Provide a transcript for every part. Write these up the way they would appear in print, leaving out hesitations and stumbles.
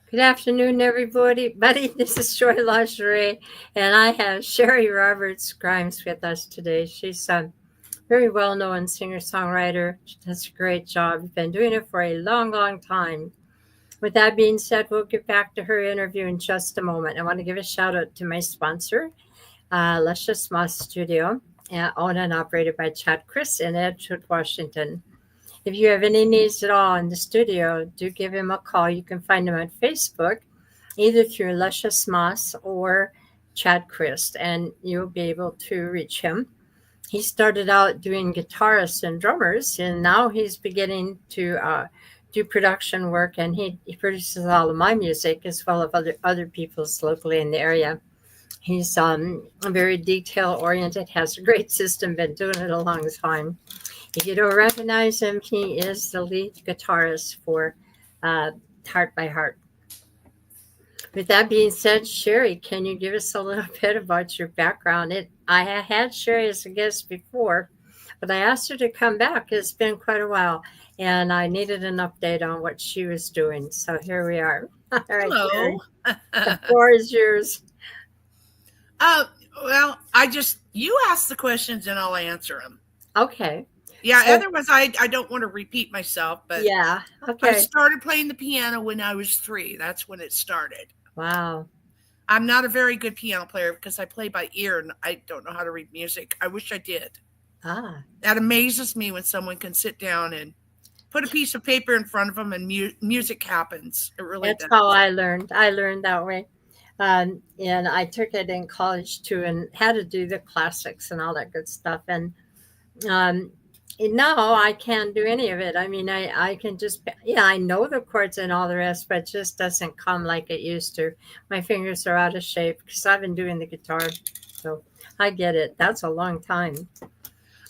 Good afternoon, everybody. Buddy, this is Joy Lingerie, and I have Sheri Roberts Greimes with us today. She's a very well known singer songwriter. She does a great job. She's been doing it for a long, long time. With that being said, we'll get back to her interview in just a moment. I want to give a shout out to my sponsor, Luscious Moss Studio, owned and operated by Chad Chris in Edgewood, Washington. If you have any needs at all in the studio, do give him a call. You can find him on Facebook, either through Luscious Moss or Chad Christ, and you'll be able to reach him. He started out doing guitarists and drummers, and now he's beginning to do production work, and he produces all of my music as well as other people's locally in the area. He's very detail oriented, has a great system, been doing it a long time. If you don't recognize him, he is the lead guitarist for uh, Heart by Heart. With that being said, Sheri, can you give us a little bit about your background? I had Sheri as a guest before, but I asked her to come back. It's been quite a while, and I needed an update on what she was doing. So here we are. All right, Sheri, Hello. the floor is yours. uh, well, you ask the questions and I'll answer them. Okay. Yeah, So, otherwise I don't want to repeat myself, but yeah. I Okay. started playing the piano when I was 3. That's when it started. Wow. I'm not a very good piano player because I play by ear and I don't know how to read music. I wish I did. Ah, That amazes me when someone can sit down and put a piece of paper in front of them and music happens. It really that's how does. I learned. I learned that way. And I took it in college too, and had to do the classics and all that good stuff. Um, and now I can't do any of it. I mean, I can just, yeah, I know the chords and all the rest, but it just doesn't come like it used to. My fingers are out of shape because I've been doing the guitar. So I get it. That's a long time.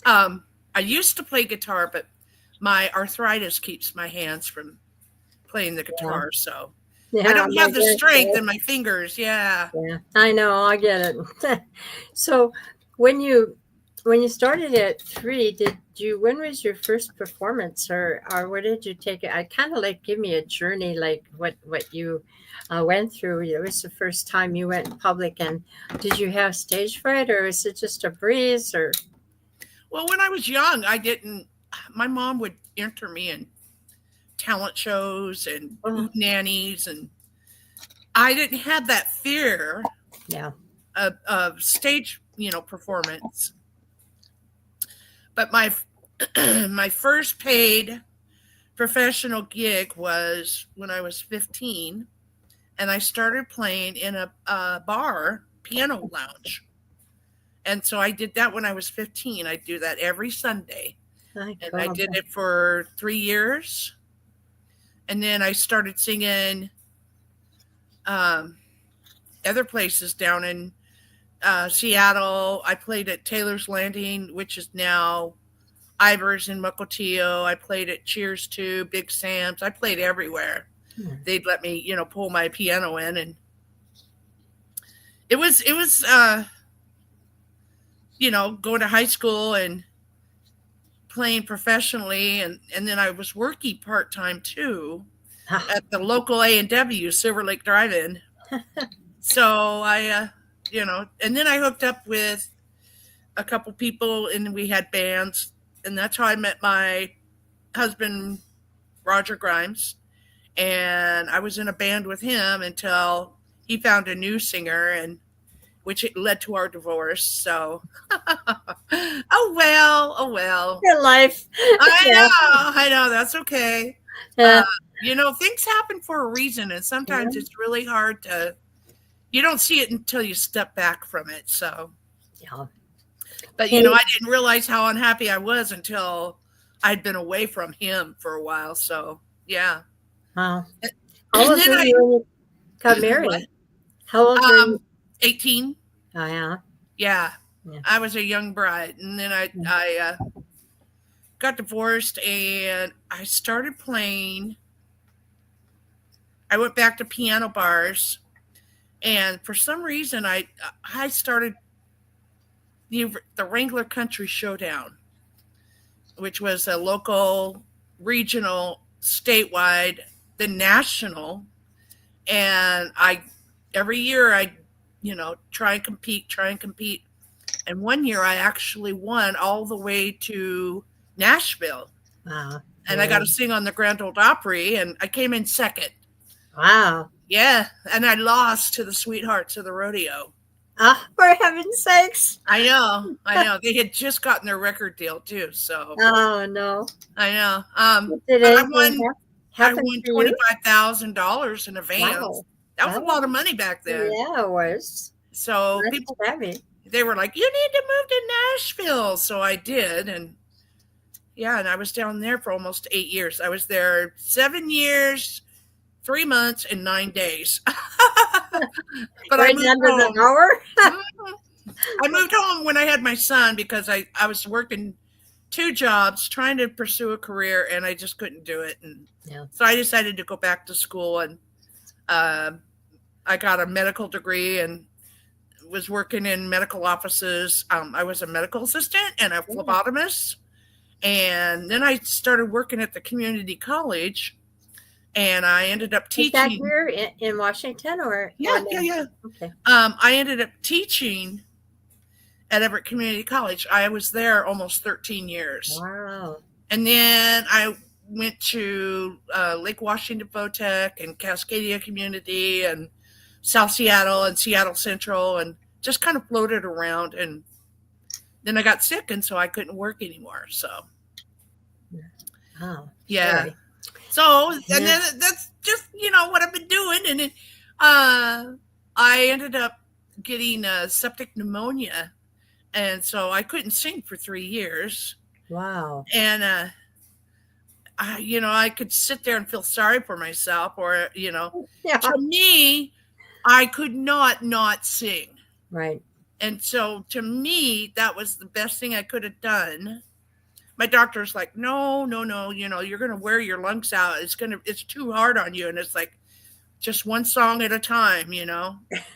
I used to play guitar, but my arthritis keeps my hands from playing the Yeah. guitar, so I Yeah. don't My have the strength grandkids. in my fingers. Yeah. Yeah. I know. I get it. So when you started at 3, when was your first performance, or where did you take it? I kind of like give me a journey, like what you went through. It was the first time you went in public, and did you have stage fright, or is it just a breeze, or Well, when I was young, I didn't. My mom would enter me in talent shows and oh, hoot nannies, and I didn't have that fear yeah. of stage, performance. But my my first paid professional gig was when I was 15, and I started playing in a bar piano lounge. And so I did that when I was 15. I do that every Sunday. My And I God. did it for 3 years. And then I started singing um, other places down in Seattle. I played at Taylor's Landing, which is now Ivers in Mukilteo. I played at Cheers 2, Big Sam's. I played everywhere. Hmm. They'd let me, pull my piano in, and it was going to high school and playing professionally, and then I was working part-time too Ah, at the local A&W Silver Lake Drive-In. So and then I hooked up with a couple people and we had bands, and that's how I met my husband, Roger Grimes. And I was in a band with him until he found a new singer, and which led to our divorce. So, oh well, oh well. your life. Yeah. I know, that's okay. Uh, Yeah. things happen for a reason, and sometimes Yeah. it's really hard to, you don't see it until you step back from it. So, Yeah. but Hey. I didn't realize how unhappy I was until I'd been away from him for a while. So, yeah. Wow. How And old then were you when you got what? married? How old were you? 18. Oh, yeah. Yeah. Yeah. I was a young bride. And then I got divorced and I started playing. I went back to piano bars. And for some reason, I started the Wrangler Country Showdown, which was a local, regional, statewide, the national. and I every year I, try and compete. And one year I actually won all the way to Nashville, Wow. and I got Yeah. to sing on the Grand Ole Opry, and I came in second. Wow. Yeah, and I lost to the Sweethearts of the Rodeo. Ah, for heaven's sakes. I know. They had just gotten their record deal too, so Oh no. I know. Did But anything I happen won for you? $25,000 in advance. Wow. That was That a lot of was, money back then. yeah, it was. So That's people heavy. they were like, "You need to move to Nashville." So I did, and yeah, and I was down there for almost 8 years. I was there 7 years, 3 months, and 9 days. But I Right moved down to the home. hour? Mhm. I moved home when I had my son because I was working two jobs trying to pursue a career and I just couldn't do it. And Yeah. so I decided to go back to school and uh, I got a medical degree and was working in medical offices. I was a medical assistant and a Yeah. phlebotomist. And then I started working at the community college and I ended up Is that teaching. here in Washington or Yeah, yeah, no? yeah. Okay. I ended up teaching at Everett Community College. I was there almost 13 years. Wow. And then I went to Lake Washington Votech and Cascadia Community and South Seattle and Seattle Central and just kind of floated around. And then I got sick, and so I couldn't work anymore. So, Oh, yeah. sorry. So, and Yeah. then that's just, what I've been doing. And then I ended up getting septic pneumonia. And so I couldn't sing for 3 years. Wow. And I could sit there and feel sorry for myself, or Yeah. to me, I could not sing, Right. and so to me, that was the best thing I could have done. My doctor's like, no, no, no, you're gonna wear your lungs out. It's too hard on you, and it's like just one song at a time.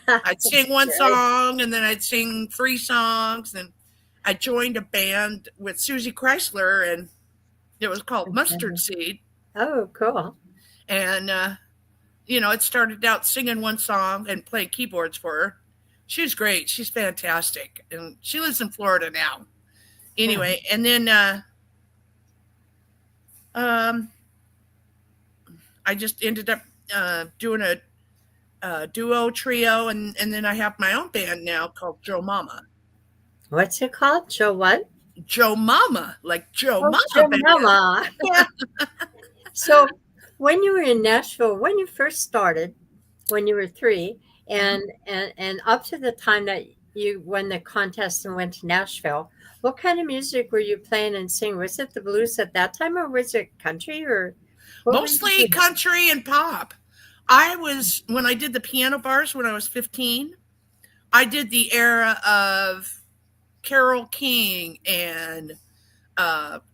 I'd sing one Right. song, and then I'd sing 3 songs, and I joined a band with Susie Chrysler, and it was called Mustard Seed. Oh, cool. And it started out singing one song and playing keyboards for her. She's great. She's fantastic, and she lives in Florida now. Yeah. Anyway, and then um, I just ended up doing a duo trio, and then I have my own band now called Joe Mama. What's it called? Joe what? Joe Mama, like Joe Oh, Mama Joe band. Mama. So when you were in Nashville, when you first started, when you were 3, and up to the time that you won the contest and went to Nashville, what kind of music were you playing and singing? Was it the blues at that time, or was it country, or what were you Mostly doing? country and pop. When I did the piano bars when I was 15, I did the era of Carole King and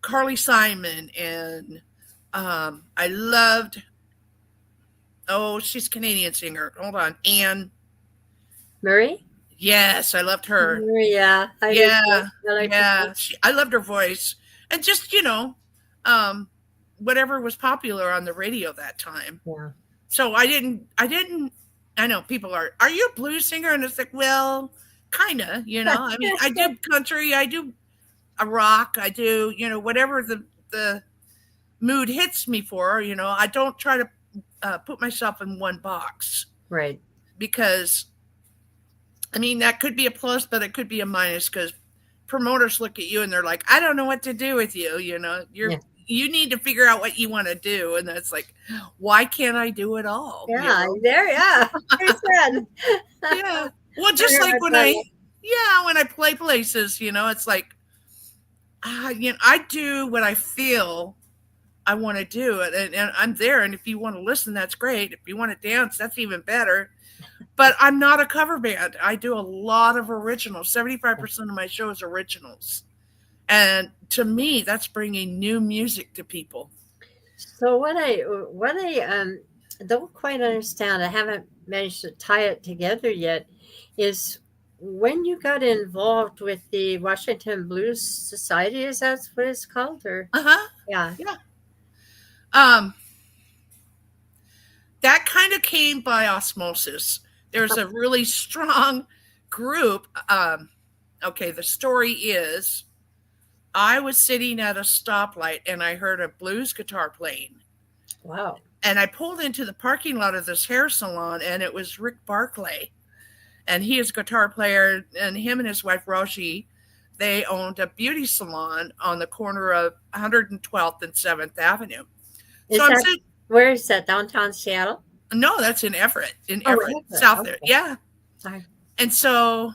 Carly Simon, and I loved. Oh, she's a Canadian singer. Hold on, Anne. Murray? Yes, I loved her. Murray, yeah, I did too. Yeah, I like her yeah. voice. I loved her voice, and just um, whatever was popular on the radio that time. Yeah. So I didn't. I know people are you a blues singer? And it's like, well, kind of. I mean, I do country. I do a rock. I do, whatever the mood hits me for. I don't try to put myself in one box Right. because, I mean, that could be a plus, but it could be a minus because promoters look at you and they're like, I don't know what to do with you. Yeah. You need to figure out what you want to do, and that's like, why can't I do it all? Yeah. There. Yeah. Very sad. Yeah. Well, I just heard like about that. when I play places, it's like, I do what I feel I want to do, and I'm there. And if you want to listen, that's great. If you want to dance, that's even better. But I'm not a cover band. I do a lot of originals. 75% of my show is originals, and to me, that's bringing new music to people. So what I don't quite understand, I haven't managed to tie it together yet, is when you got involved with the Washington Blues Society, is that what it's called? Or Uh huh. yeah, Yeah. Um. that kind of came by osmosis. There's a really strong group. Okay, the story is I was sitting at a stoplight and I heard a blues guitar playing. Wow. And I pulled into the parking lot of this hair salon, and it was Rick Barclay. And he is a guitar player, and him and his wife, Roshi, they owned a beauty salon on the corner of 112th and 7th Avenue. So Is I'm that saying, where is that? Downtown Seattle? no, that's in Everett, Oh, Everett. south there. Okay. Yeah. Sorry. And so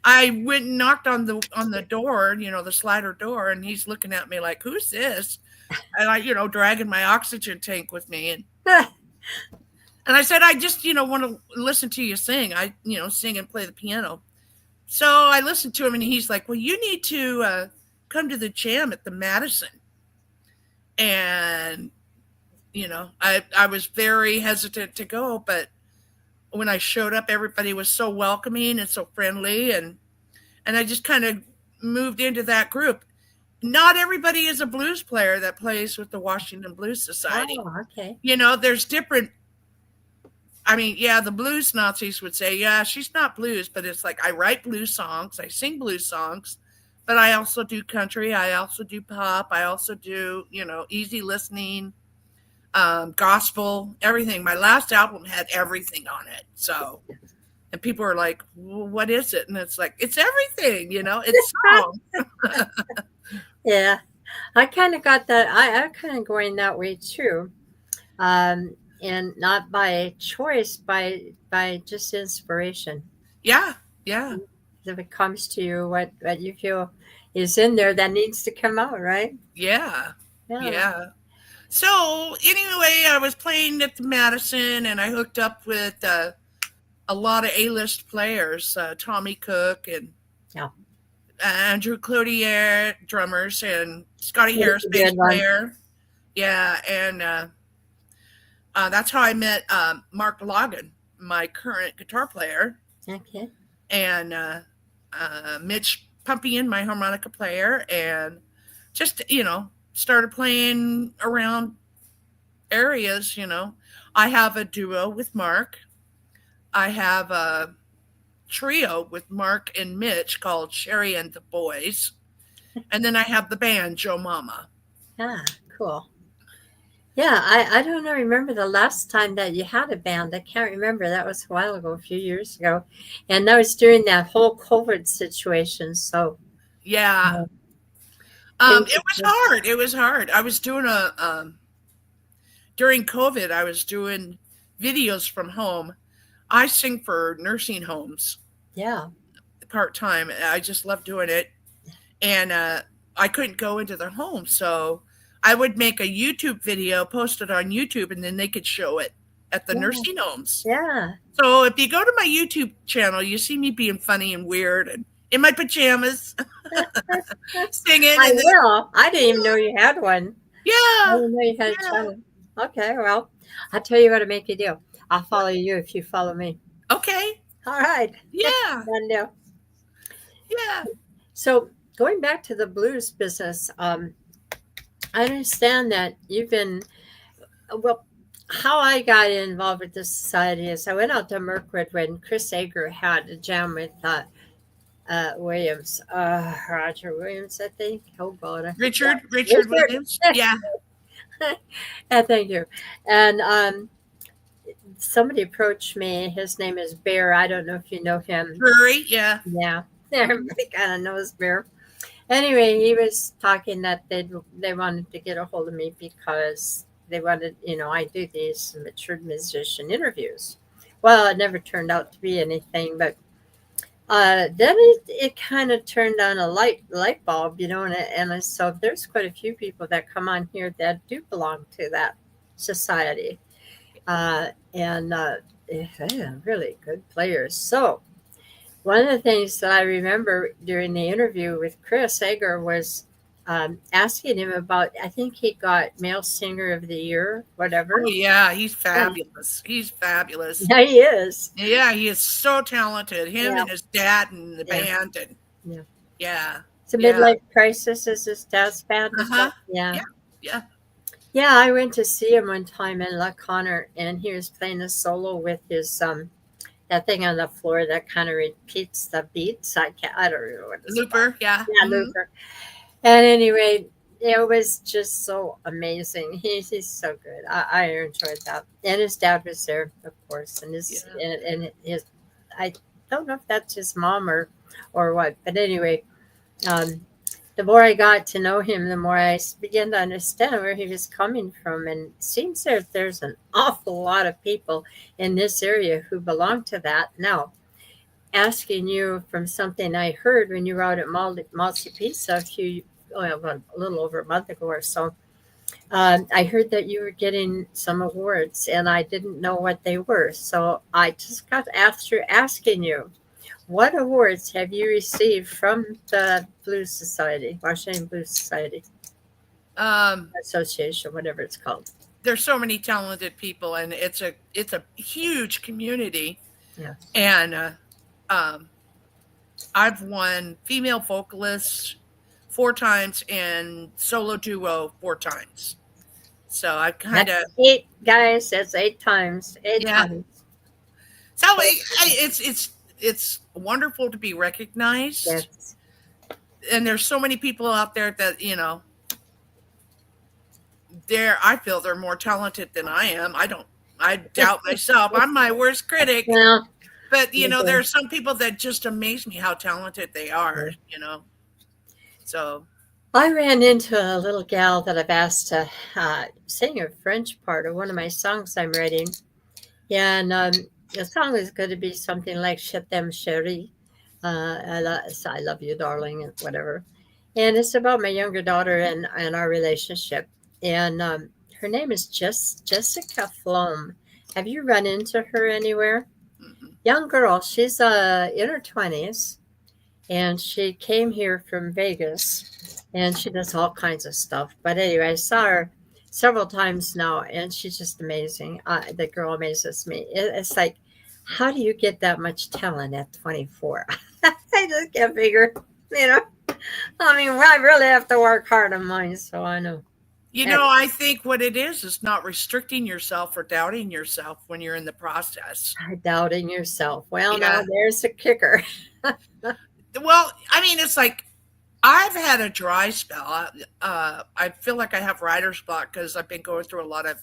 I went and knocked on the door, the slider door, and he's looking at me like, "Who's this?" And I, dragging my oxygen tank with me, and I said, "I just, want to listen to you sing. I, sing and play the piano." So I listened to him, and he's like, "Well, you need to come to the jam at the Madison." And I was very hesitant to go, but when I showed up, everybody was so welcoming and so friendly, and I just kind of moved into that group. Not everybody is a blues player that plays with the Washington Blues Society. Oh, okay. There's different. I mean, yeah, the blues Nazis would say, yeah, she's not blues, but it's like I write blues songs, I sing blues songs, but I also do country, I also do pop, I also do, easy listening, gospel, everything. My last album had everything on it. So, and people are like, well, what is it? And it's like, it's everything, it's song. Yeah. I kind of got that. I'm kind of going that way too. And not by choice, by just inspiration. Yeah, yeah, If it comes to you, what you feel is in there that needs to come out, right? yeah, Yeah. yeah. So anyway, I was playing at the Madison, and I hooked up with a lot of A-list players, Tommy Cook and Yeah. Andrew Cloutier, drummers, and Scotty That's Harris, a bass good one. player. Yeah, and that's how I met Mark Logan, my current guitar player, Okay. and Mitch Pumpian, my harmonica player, and just started playing around areas. I have a duo with Mark. I have a trio with Mark and Mitch called Sheri and the Boys. And then I have the band Joe Mama. Ah, cool. Yeah, I don't know. Remember the last time that you had a band? I can't remember. That was a while ago, a few years ago, and that was during that whole COVID situation. So Yeah. uh, things. It was hard. It was hard. I was doing during COVID, I was doing videos from home. I sing for nursing homes Yeah, part time. I just love doing it. And I couldn't go into their home. So I would make a YouTube video, post it on YouTube, and then they could show it at the yeah, nursing homes. yeah. So if you go to my YouTube channel, you see me being funny and weird and in my pajamas singing. I And then, will. I didn't even know you had one. I yeah, didn't know you had a yeah. channel. Okay, well, I'll tell you what to make a deal. I'll follow you if you follow me. Okay. All right. Yeah. Done deal. Yeah. So going back to the blues business, I understand that you've been well. How I got involved with the society is I went out to Mirkwood when Chris Ager had a jam with Williams, Roger Williams, I think. Oh God, I forgot. Richard Williams. Yeah. Yeah, thank you. And somebody approached me. His name is Bear. I don't know if you know him. Drury. Yeah. Yeah, everybody kind of knows Bear. Anyway, he was talking that they wanted to get a hold of me because they wanted, I do these mature musician interviews. Well, it never turned out to be anything, but then it kind of turned on a light bulb, so there's quite a few people that come on here that do belong to that society, and they're really good players. So one of the things that I remember during the interview with Chris Ager was asking him about, I think he got Male Singer of the Year, Oh whatever. yeah. He's And fabulous. He's fabulous. yeah, he is. Yeah. He is so talented. Him Yeah, and his dad and the yeah, band. And yeah. yeah. It's a Yeah. midlife crisis. Is this dad's band? Uh Is huh. that? Yeah. Yeah. Yeah. Yeah, I went to see him one time in La Connor, and he was playing a solo with his that thing on the floor that kind of repeats the beats. I don't know what it's called. Looper, yeah. Yeah, looper. And anyway, it was just so amazing. He's so good. I enjoyed that. And his dad was there, of course, and Yeah. his I don't know if that's his mom or what, but anyway, um, the more I got to know him, the more I began to understand where he was coming from. And it seems there's an awful lot of people in this area who belong to that. Now, asking you from something I heard when you were out at Malsi Pizza about a little over a month ago or so. I heard that you were getting some awards, and I didn't know what they were. So I just got after asking you, what awards have you received from the Blues Society, Washington Blues Society Um, Association, whatever it's called? there's so many talented people, and it's a huge community. Yeah, And um, I've won female vocalist 4 times and solo duo 4 times. So I kind that's of, 8 guys. That's 8 times. Eight yeah. times. So it's wonderful to be recognized, Yes. and there's so many people out there that I feel they're more talented than I am. I doubt myself. I'm my worst critic. Well, But me there too. are some people that just amaze me how talented they are. Yeah. So I ran into a little gal that I've asked to sing a French part of one of my songs I'm writing. And the song is going to be something like Je t'aime, Sheri. I love you, darling, and whatever. And it's about my younger daughter and our relationship. And her name is Jessica Flom. Have you run into her anywhere? mm-mm. Young girl. She's in her 20s, and she came here from Vegas, and she does all kinds of stuff. But anyway, I saw her several times now, and she's just amazing. The girl amazes me. It's like, how do you get that much talent at 24? I just can't figure, you know. I mean, I really have to work hard on mine, so I know. I think what it is not restricting yourself or doubting yourself when you're in the process. Doubting yourself. Well, now Yeah. there's a kicker. Well, I mean, it's like I've had a dry spell. I feel like I have writer's block because I've been going through a lot of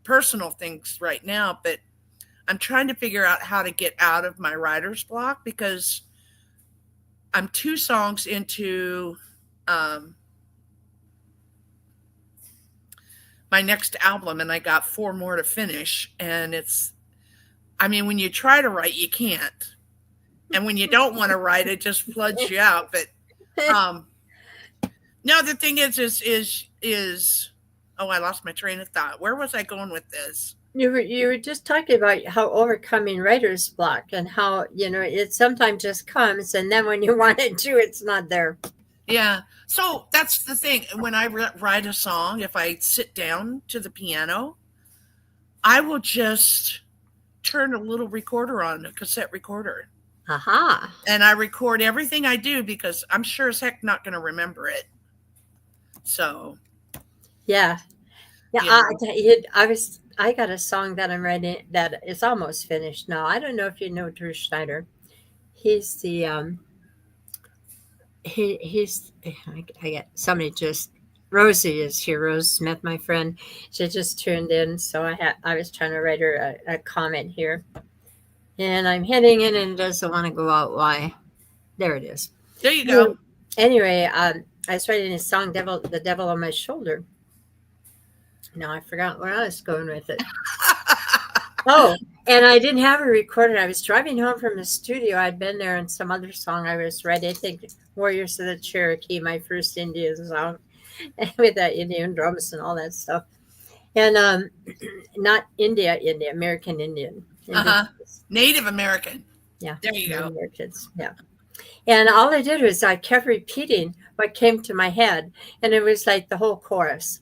personal things right now, but I'm trying to figure out how to get out of my writer's block because I'm 2 songs into um, my next album and I got 4 more to finish. And I mean, when you try to write, you can't. And when you don't want to write, it just floods you out. But um, no, the thing is, oh, I lost my train of thought. Where was I going with this? You were just talking about how overcoming writer's block and how it sometimes just comes, and then when you want it to, it's not there. Yeah. So that's the thing. When I write a song, if I sit down to the piano, I will just turn a little recorder on, a cassette recorder, Aha. and I record everything I do because I'm sure as heck not going to remember it. So, Yeah. Yeah. you know, I got a song that I'm writing that is almost finished now. I don't know if you know Drew Schneider. He's the he's I get somebody just Rosie is here. Rose Smith, my friend. She just tuned in, so I was trying to write her a comment here, and I'm heading in and it doesn't want to go out. Why? There it is. there you go. Anyway, I was writing a song, "The Devil on My Shoulder." Now I forgot where I was going with it. Oh, and I didn't have it recorded. I was driving home from the studio. I'd been there, and some other song I was writing. I think "Warriors of the Cherokee," my first Indian song, with that Indian drums and all that stuff. And not Indian, American Indian. Uh-huh. Indigenous. Native American. Yeah, There you Native go. Americans. Yeah. And all I did was I kept repeating what came to my head, and it was like the whole chorus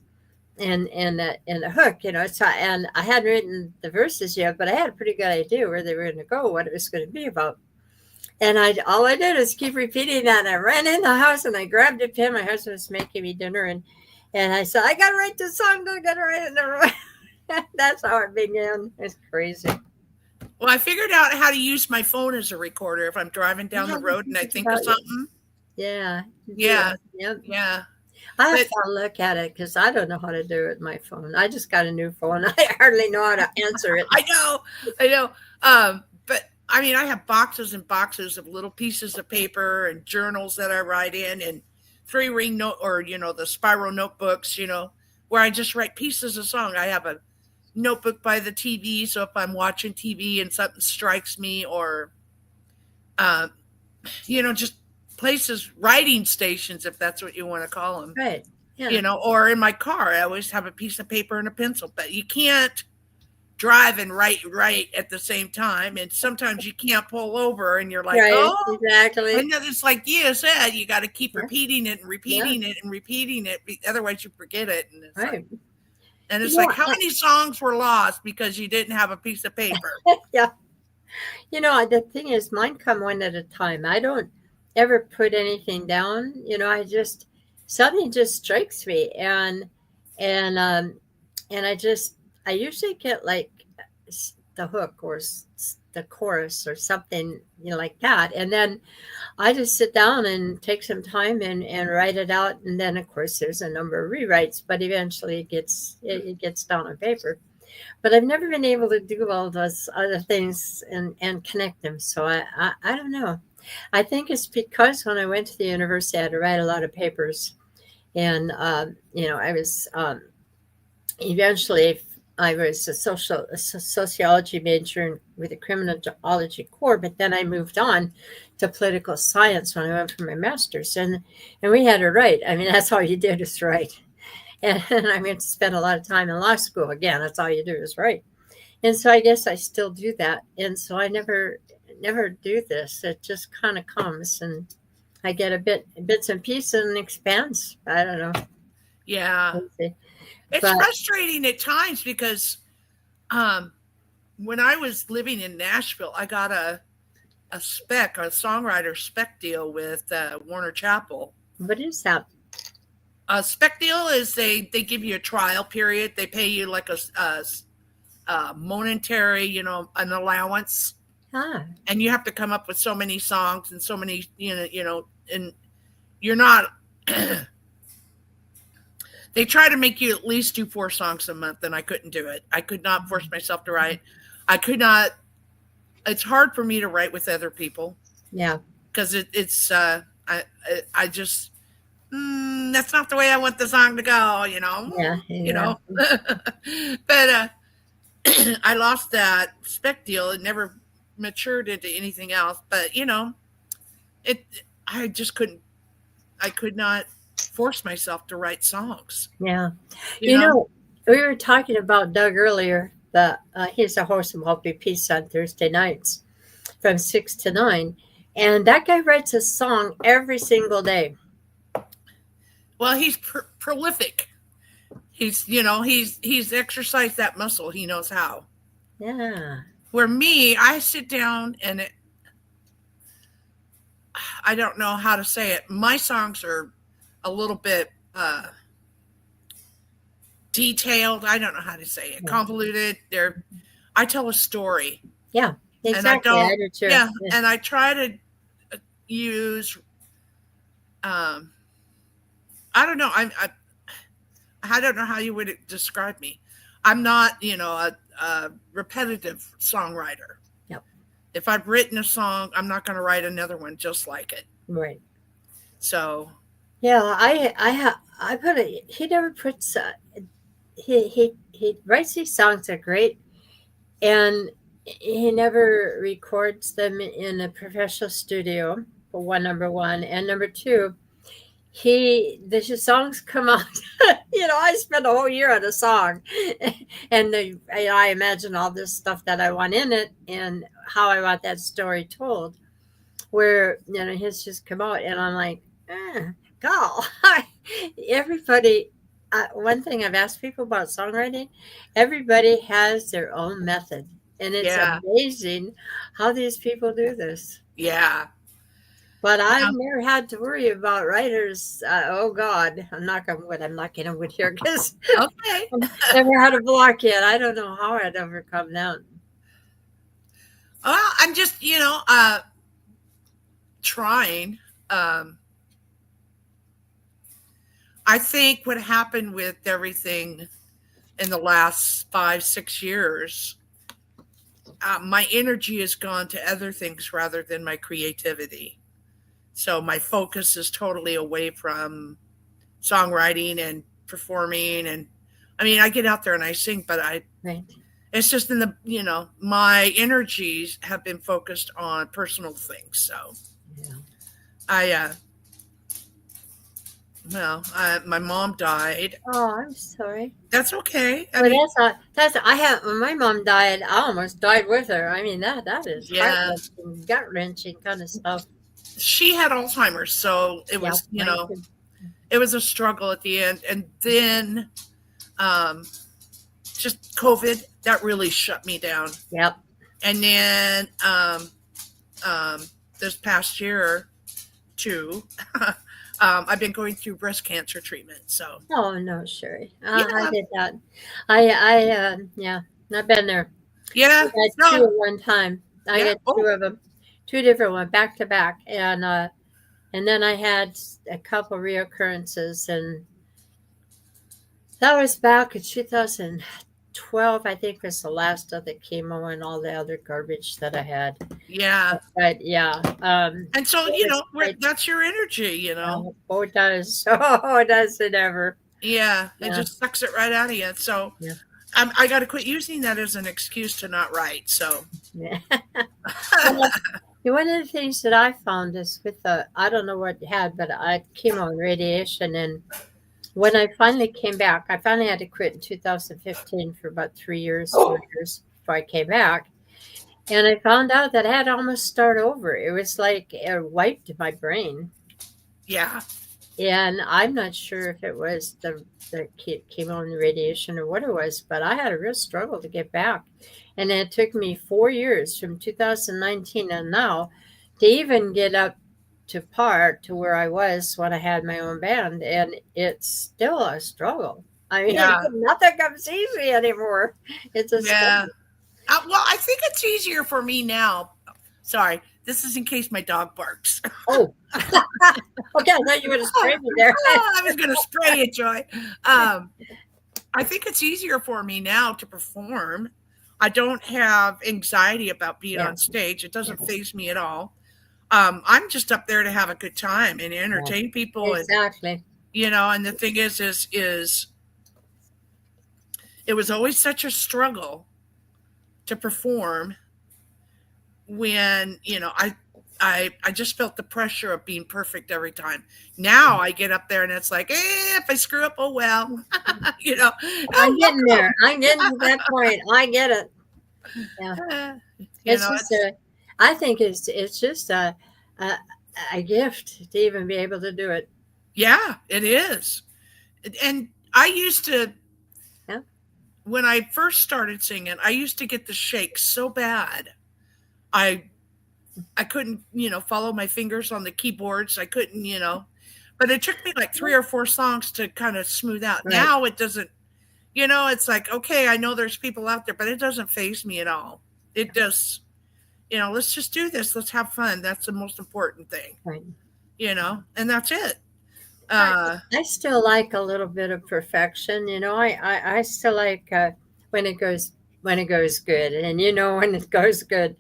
and the hook, So and I hadn't written the verses yet, but I had a pretty good idea where they were going to go, what it was going to be about. And all I did is keep repeating that. And I ran in the house and I grabbed a pen. My husband was making me dinner, And I said, I got to write this song. I got to write it. Never mind. That's how it began. It's crazy. Well, I figured out how to use my phone as a recorder if I'm driving down Yeah, the road and I think think of about it. something. Yeah, you do Yeah, that. Yep. yeah. I have But to look at it because I don't know how to do it with my phone. I just got a new phone. I hardly know how to answer it. I know. But I mean, I have boxes and boxes of little pieces of paper and journals that I write in, and three ring note or the spiral notebooks, where I just write pieces of song. I have a notebook by the TV, so if I'm watching TV and something strikes me, or uh, just places, writing stations, if that's what you want to call them, Right. Yeah. or in my car, I always have a piece of paper and a pencil. But you can't drive and write at the same time, and sometimes you can't pull over, and you're like, Right. oh, Exactly. and then it's like you said, you got to keep Yeah. repeating it and Yeah. repeating it and repeating it, otherwise you forget it, Right. and You it's know, like, how many songs were lost because you didn't have a piece of paper? yeah. The thing is, mine come one at a time. I don't ever put anything down. I just something just strikes me, and and I usually get like the hook or the chorus or something, like that, and then I just sit down and take some time and write it out, and then of course there's a number of rewrites, but eventually it gets down on paper. But I've never been able to do all those other things and connect them. So I don't know. I think it's because when I went to the university, I had to write a lot of papers, and I was eventually I was a sociology major with a criminology core, but then I moved on to political science when I went for my master's, and we had to write. I mean, that's all you did is write. And I mean, to spend a lot of time in law school. Again, that's all you do is write. And so I guess I still do that. And so I never do this. It just kind of comes, and I get bits and pieces and expands. I don't know. Yeah, it's But frustrating at times because um, when I was living in Nashville, I got a songwriter spec deal with Warner Chappell. what is that? A spec deal is they give you a trial period. They pay you like a monetary, an allowance, Ah, and you have to come up with so many songs and so many, and you're not. They try to make you at least do 4 songs a month, and I couldn't do it. I could not force myself to write. I could not. It's hard for me to write with other people yeah, because it's I just that's not the way I want the song to go, yeah, you yeah, know. But I lost that spec deal. It never matured into anything else. But it. I just couldn't. I could not force myself to write songs. yeah. You You know. know, we were talking about Doug earlier. He's the host of Multi Peace on Thursday nights from 6 to 9, and that guy writes a song every single day. Well, he's prolific. He's exercised that muscle. He knows how. Yeah, Where me, I sit down and I don't know how to say it. My songs are a little bit detailed. I don't know how to say it. yeah, Convoluted. I tell a story, yeah, and I exactly. I don't. do too. Yeah, Yeah, and I try to use. Um, I don't know. I don't know how you would describe me. I'm not, a repetitive songwriter. yep, If I've written a song, I'm not going to write another one just like it. right. So, Yeah, I put it. He never puts. He writes these songs that are great, and he never records them in a professional studio. For one, number one, and number two, the songs come out. I spend a whole year on a song, and I imagine all this stuff that I want in it and how I want that story told. Where his just come out, and I'm like, go. Everybody. One thing I've asked people about songwriting, everybody has their own method, and it's yeah, amazing how these people do this. yeah. But I've Yeah. never had to worry about writers. Oh God, I'm not going to wood. I'm knocking on wood here because Okay. I've never had a block yet. I don't know how I'd overcome that. Well, I'm just, trying. Um, I think what happened with everything in the last 5, 6 years, my energy has gone to other things rather than my creativity. So my focus is totally away from songwriting and performing. And I mean, I get out there and I sing, but Right. it's just in the, my energies have been focused on personal things. So Yeah. I, my mom died. Oh, I'm sorry. That's okay. I Well, mean, that's I have when my mom died, I almost died with her. I mean that is heart yeah, wrenching, gut wrenching kind of stuff. she had Alzheimer's. So it Yeah, was, mine too. it was a struggle at the end. And then, um, just COVID, that really shut me down. Yep. And then, um, this past year, too, I've been going through breast cancer treatment. So, Oh no, Sheri. I yeah, did that. Yeah, I've been there. I yeah, got two no, at one time. I yeah, got two oh, of them, two different ones back to back, and then I had a couple reoccurrences, and that was back in 2012. I think was the last of the chemo and all the other garbage that I had. yeah. But yeah, And so, it was great. that's your energy. Oh, it does. Oh, it does it ever. Yeah, it Yeah, just sucks it right out of you. So, yeah, I got to quit using that as an excuse to not write. So, yeah. Well, one of the things that I found is with the I don't know what you had, but I had chemo and radiation, and when I finally came back, I finally had to quit in 2015 for about 3 years, 4 years before I came back. And I found out that I had to almost start over. It was like it wiped my brain. yeah, And I'm not sure if it was the chemo and radiation or what it was, but I had a real struggle to get back. And it took me 4 years from 2019 and now to even get up to par to where I was when I had my own band. And it's still a struggle. I mean, yeah, nothing comes easy anymore. It's a yeah. struggle. Well, I think it's easier for me now. Sorry, this is in case my dog barks. Oh, okay. I thought you would have sprayed me there. I was going to spray it, Joy. I think it's easier for me now to perform. I don't have anxiety about being Yeah, on stage. It yeah, doesn't faze me at all. I'm just up there to have a good time and yeah. entertain people, and Exactly. and the thing is it was always such a struggle to perform when I just felt the pressure of being perfect every time. Now I get up there and it's like, if I screw up, oh well, I'm oh getting there. I'm getting to that point. I get it. Yeah. well, It's just it's I think it's just a a gift to even be able to do it. yeah, it is. And I used to, Yeah. when I first started singing, I used to get the shakes so bad. I I couldn't, follow my fingers on the keyboards. I couldn't, but it took me like 3 or 4 songs to kind of smooth out. Right. Now it doesn't, it's like, okay, I know there's people out there, but it doesn't faze me at all. It just, let's just do this. Let's have fun. That's the most important thing, Right. and that's it. I Uh, I still like a little bit of perfection. I still like when it goes good, and when it goes good.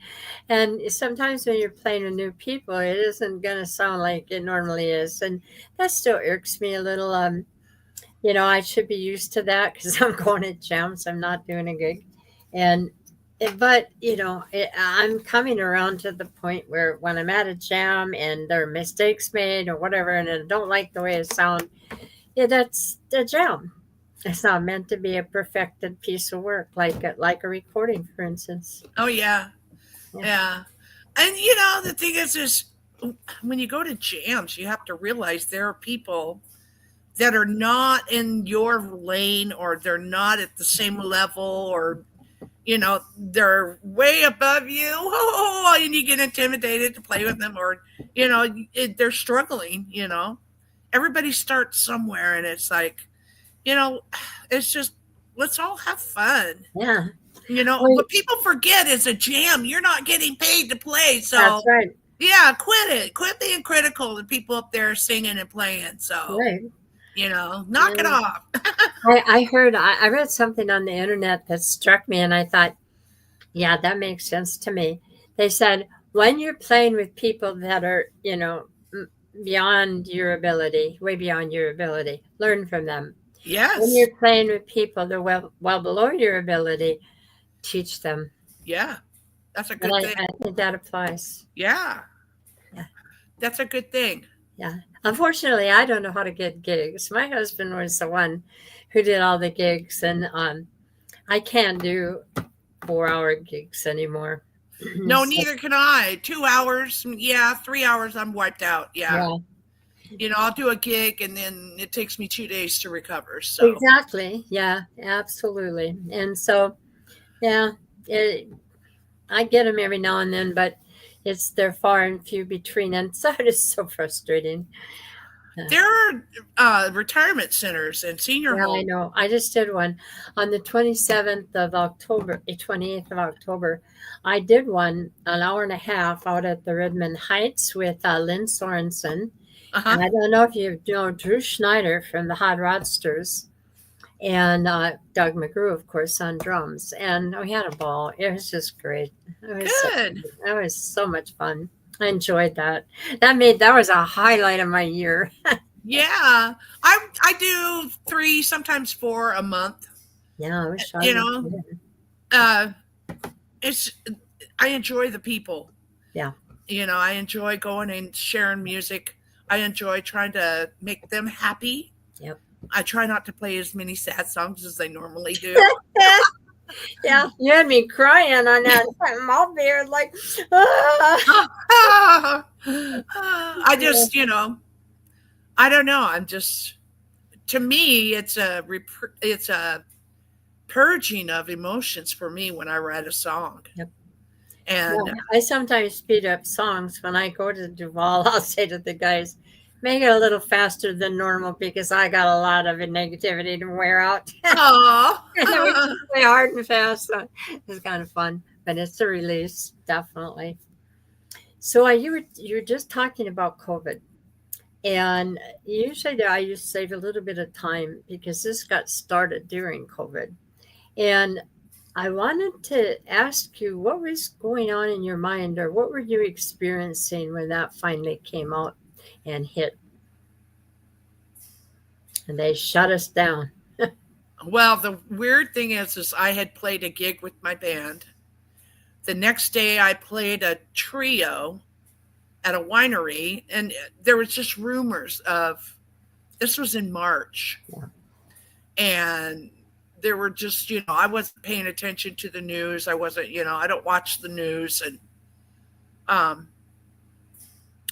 And sometimes when you're playing with new people, it isn't going to sound like it normally is, and that still irks me a little. I should be used to that because I'm going to jams. I'm not doing a gig, and but I'm coming around to the point where when I'm at a jam and there are mistakes made or whatever, and I don't like the way it sounds, yeah, that's the jam. It's not meant to be a perfected piece of work like a recording, for instance. oh yeah, Yeah, yeah. And the thing is when you go to jams, you have to realize there are people that are not in your lane, or they're not at the same level, or they're way above you, and you get intimidated to play with them, or they're struggling. Everybody starts somewhere, and it's like, you know, it's just, let's all have fun. Yeah. What people forget is a jam. You're not getting paid to play. That's So, right. yeah, quit it. Quit being critical of people up there singing and playing. So, Right. knock it And off. I read something on the internet that struck me, and I thought, yeah, that makes sense to me. They said when you're playing with people that are, beyond your ability, way beyond your ability, learn from them. When Yes. you're playing with people that are well below your ability, teach them. Yeah. That's a And good thing. I think that applies. Yeah. Yeah. That's a good thing. Yeah. Unfortunately, I don't know how to get gigs. My husband was the one who did all the gigs, and I can't do 4-hour gigs anymore. No, So, neither can I. 2 hours. Yeah. 3 hours. I'm wiped out. Yeah. yeah, I'll do a gig and then it takes me 2 days to recover. So, exactly. Yeah, absolutely. And so, yeah, it, I get them every now and then, but they're far and few between, and so it is so frustrating. Yeah. there are retirement centers and senior Yeah, I homes. know. I just did one on the 27th of October, 28th of October. I did one an hour and a half out at the Redmond Heights with Lynn Sorensen. Uh And huh. I don't know if you know Drew Schneider from the Hot Rodsters, and Doug McGrew, of course, on drums. And we had a ball. It was just great. Good. It was so much fun. I enjoyed that. That was a highlight of my year. Yeah. I do 3, sometimes 4 a month. Yeah, I wish I You was. know, uh, it's I enjoy the people. Yeah. I enjoy going and sharing music. I enjoy trying to make them happy. Yep. I try not to play as many sad songs as I normally do. Yeah, you had me crying on that. I'm all there like, ah. I just, I don't know. I'm just, to me, it's a purging of emotions for me when I write a song. Yep. And Yeah, I sometimes speed up songs when I go to Duval. I'll say to the guys, make it a little faster than normal because I got a lot of negativity to wear out. And then we oh, just play hard and fast. So it's kind of fun, but it's a release, definitely. So you were just talking about COVID, and usually I used to save a little bit of time because this got started during COVID, and I wanted to ask you what was going on in your mind, or what were you experiencing when that finally came out and hit, and they shut us down. well, the weird thing is I had played a gig with my band. The next day, I played a trio at a winery, and there was just rumors of, this was in March, Yeah. and there were just, I wasn't paying attention to the news. I wasn't, I don't watch the news, and um,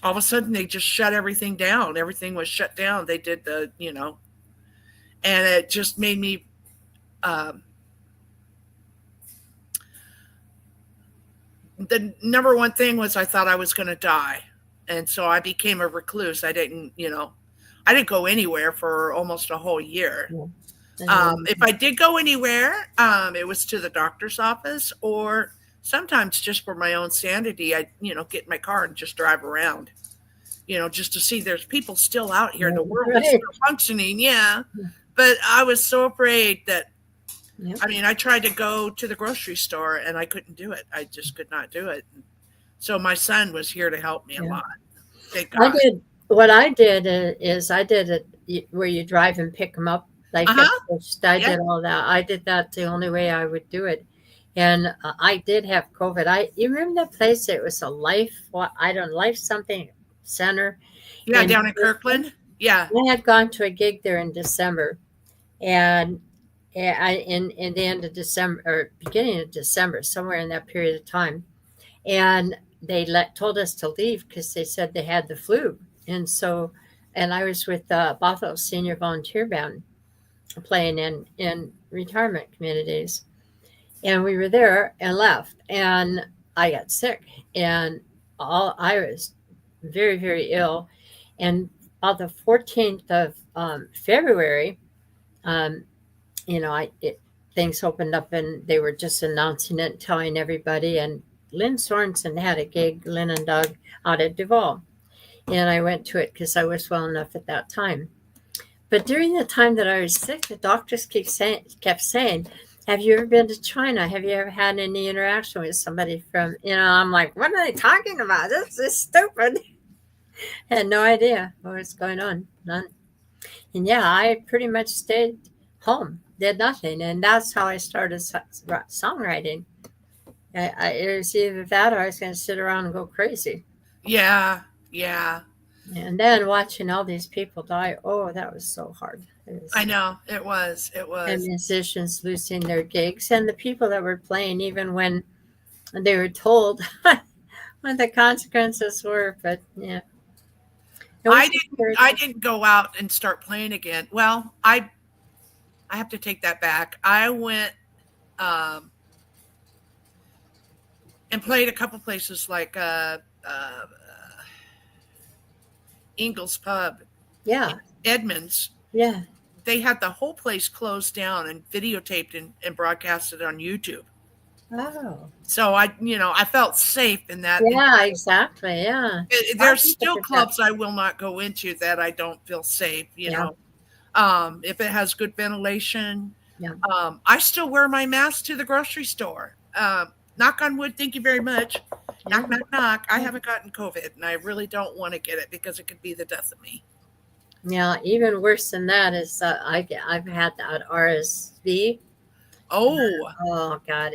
all of a sudden they just shut everything down. Everything was shut down. They did and it just made me. Um, the number one thing was I thought I was going to die, and so I became a recluse. I didn't go anywhere for almost a whole year. Yeah. If I did go anywhere, it was to the doctor's office, or sometimes just for my own sanity. I, get in my car and just drive around, just to see there's people still out here. The world is Right. still functioning. Yeah. But I was so afraid that, Yep. I tried to go to the grocery store and I couldn't do it. I just could not do it. So my son was here to help me a Yeah. lot. Thank I God. did what I did is I did it where you drive and pick them up like Uh at huh. first. I Yeah. did all that. I did that the only way I would do it. And I did have COVID. You remember that place? It was a life something center Yeah. in Down in Houston. Kirkland. Yeah. I had gone to a gig there in December, and in the end of December or beginning of December, somewhere in that period of time, and they told us to leave because they said they had the flu, and so, and I was with Bothell Senior Volunteer Band playing in retirement communities, and we were there and left, and I got sick, and I was very, very ill. And on the 14th of February, um, things opened up, and they were just announcing it, telling everybody. And Lynn Sorensen had a gig, Lynn and Doug, out at Duval, and I went to it because I was well enough at that time. But during the time that I was sick, the doctors kept saying, "Have you ever been to China? Have you ever had any interaction with somebody from?" I'm like, "What are they talking about? This is stupid." Had no idea what was going on. None. And yeah, I pretty much stayed home, did nothing, and that's how I started songwriting. It was either that or I was going to sit around and go crazy. Yeah, yeah. And then watching all these people die, oh, that was so hard. It I was, know it was. It and was. musicians losing their gigs, and the people that were playing, even when they were told what the consequences were. But yeah, it I was didn't. I encouraging. didn't go out and start playing again. Well, I have to take that back. I went um, and played a couple places like Ingles Pub, Yeah, Edmonds. yeah. They had the whole place closed down and videotaped and broadcasted on YouTube. Oh, So I felt safe in that. yeah, exactly. Yeah. A lot of There's people still did that. clubs I will not go into that I don't feel safe. Yeah, If it has good ventilation, yeah, I still wear my mask to the grocery store. Knock on wood. Thank you very much. yeah. Knock, knock, knock. I Yeah. haven't gotten COVID, and I really don't want to get it because it could be the death of me. Yeah, even worse than that is I've had that RSV. Oh, Oh God,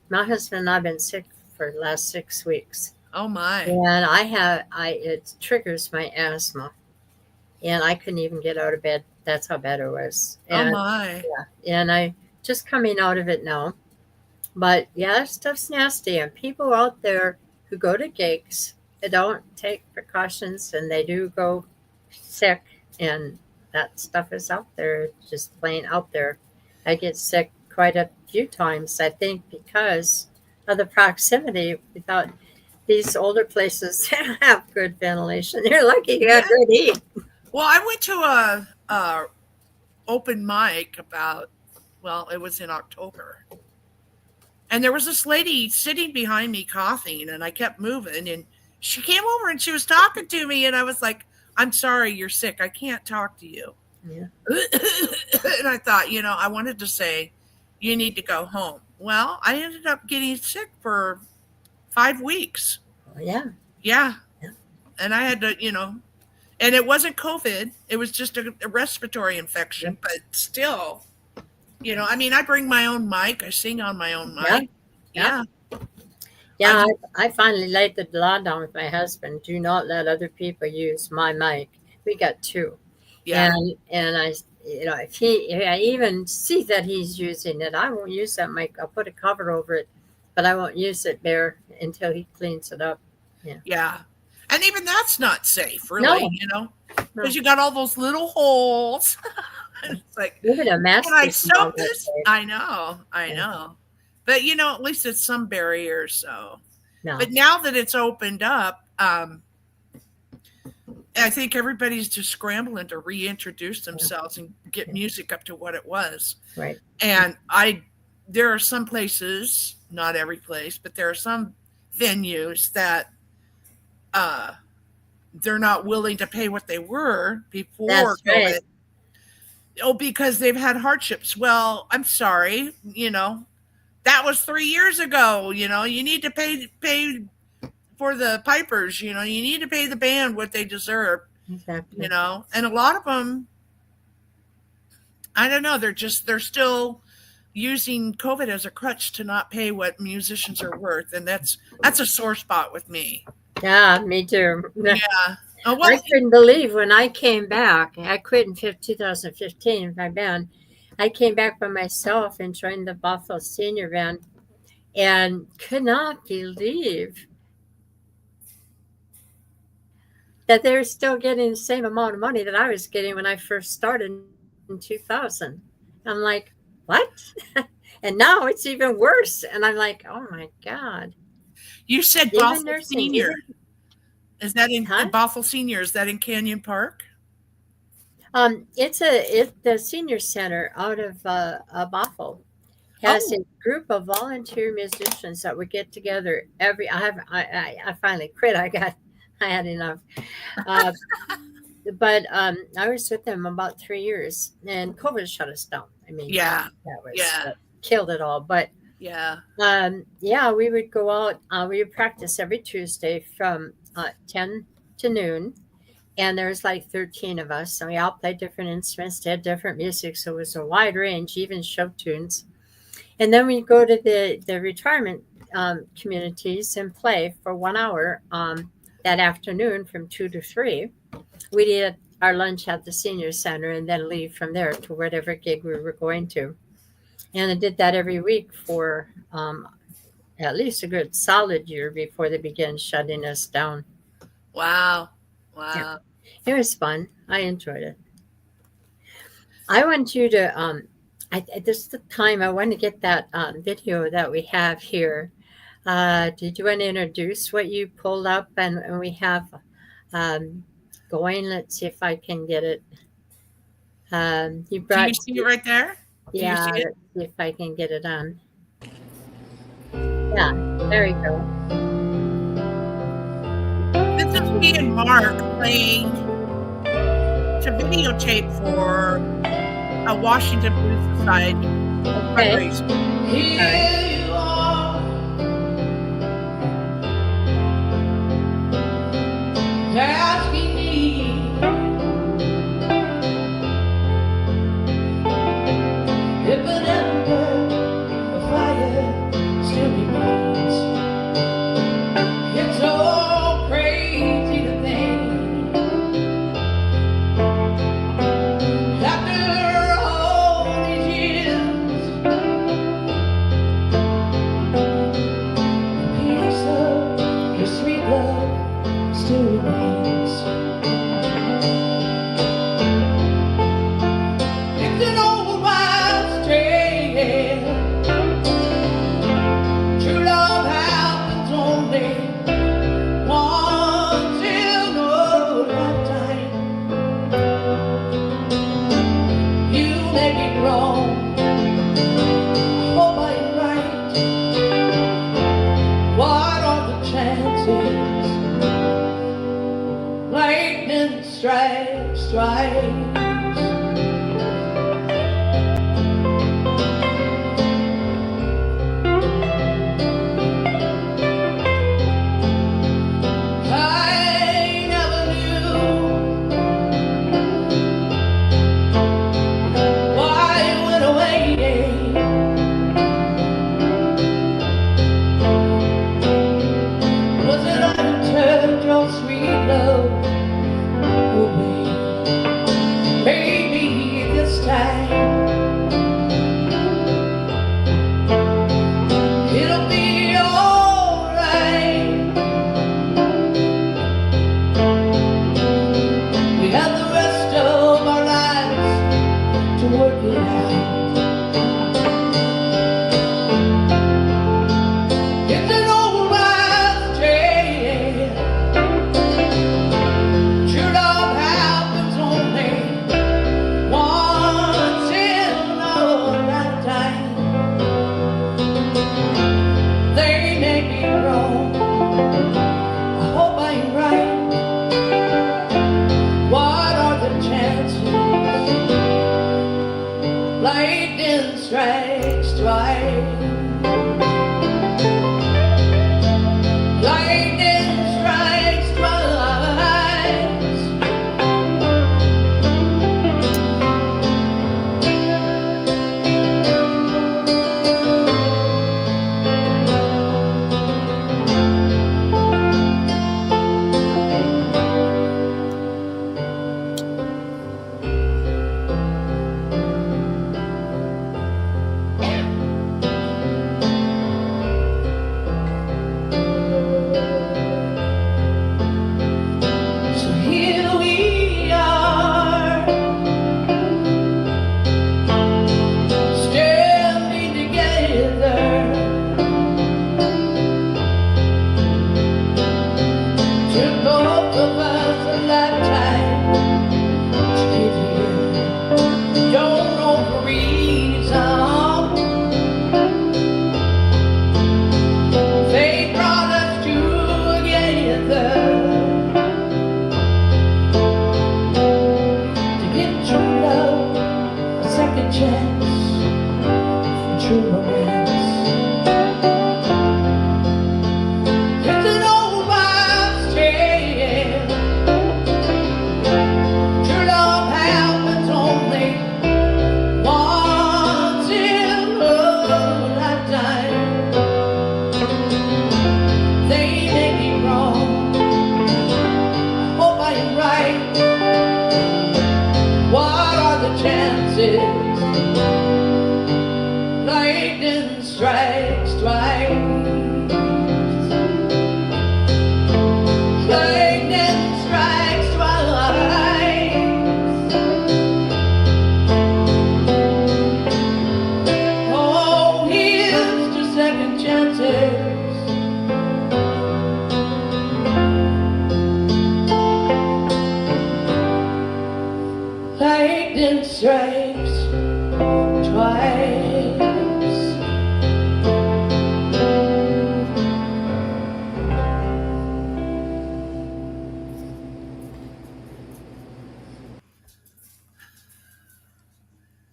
my husband and I've been sick for the last 6 weeks, oh my, and I it triggers my asthma, and I couldn't even get out of bed. That's how bad it was, oh and my. yeah, and I just coming out of it now. But yeah, that stuff's nasty, and people out there who go to gigs, they don't take precautions, and they do go sick, and that stuff is out there, just plain out there. I get sick quite a few times, I think, because of the proximity. We thought these older places have good ventilation. You're lucky you Yeah. got good heat. Well, I went to a open mic about. Well, it was in October, and there was this lady sitting behind me coughing, and I kept moving, and she came over and she was talking to me, and I was like, "I'm sorry, you're sick. I can't talk to you." Yeah. And I thought, I wanted to say, "You need to go home." Well, I ended up getting sick for 5 weeks. Oh, yeah. Yeah, Yeah. and I had to, and it wasn't COVID. It was just a respiratory Yeah. infection, but still, I mean, I bring my own mic. I sing on my own Yeah. mic. Yeah. Yeah, Yeah, I've I finally laid the law down with my husband. Do not let other people use my mic. We got two, yeah, and if I even see that he's using it, I won't use that mic. I'll put a cover over it, but I won't use it there until he cleans it up. Yeah. yeah. And even that's not safe, really, No, because no. you got all those little holes. It's like, Even a can mask I is not soak that this? safe. I Yeah. know. But at least it's some barrier. So, No. but now that it's opened up, I think everybody's just scrambling to reintroduce Yeah. themselves and get Yeah. music up to what it was. Right. And there are some places, not every place, but there are some venues that uh, they're not willing to pay what they were before That's right. COVID. Oh, because they've had hardships. Well, I'm sorry, that was 3 years ago. You need to pay for the pipers. You need to pay the band what they deserve. Exactly. And a lot of them, I don't know, they're still using COVID as a crutch to not pay what musicians are worth, and that's a sore spot with me. Yeah, me too. Yeah. Oh I well. couldn't believe when I came back. I quit in 2015 with my band. I came back by myself and joined the Buffalo Senior Band, and could not believe that they were still getting the same amount of money that I was getting when I first started in 2000. I'm like, what? And And now it's even worse. And I'm like, oh my God. You said Even Bothell nursing, Senior. even, Is that in huh? Bothell Senior? Is that in Canyon Park? It's the senior center out of Bothell has a Oh, group of volunteer musicians that would get together every. I finally quit. I had enough. Uh, but I was with them about 3 years, and COVID shut us down. I mean, yeah, that yeah, killed it all. But yeah. yeah, we would go out. We would practice every Tuesday from 10 to noon, and there was like 13 of us, and we all played different instruments, did different music, so it was a wide range, even show tunes. And then we go to the retirement communities and play for 1 hour that afternoon from 2 to 3. We'd eat our lunch at the senior center and then leave from there to whatever gig we were going to. And I did that every week for at least a good solid year before they began shutting us down. Wow, Yeah, wow. it was fun. I enjoyed it. I want you to, this is the time I want to get that video that we have here. Did you want to introduce what you pulled up and we have um, going? Let's see if I can get it. You Do you brought, see it right there? Do you yeah, see it? let's see if I can get it on. Yeah, there you go. This is me and Mark playing to videotape for a Washington Blues Society Okay, fundraiser. all right. Here you are, asking me if an ember of fire still remains. It's so crazy to think after all these years, a piece of your sweet love still remains. It's an old wives' tale. True love happens only once in a lifetime. You may be wrong, I hope I'm right. What are the chances? Lightning strikes twice. I never knew why it went away. Was it I who turned your sweet love away? Maybe this time it'll be alright. We have the rest of our lives to work it out. It's an old wives' tale. True love happens only once in a lifetime. They may be wrong, I hope I'm right. What are the chances? Lightning strikes twice. Lightning strikes twice.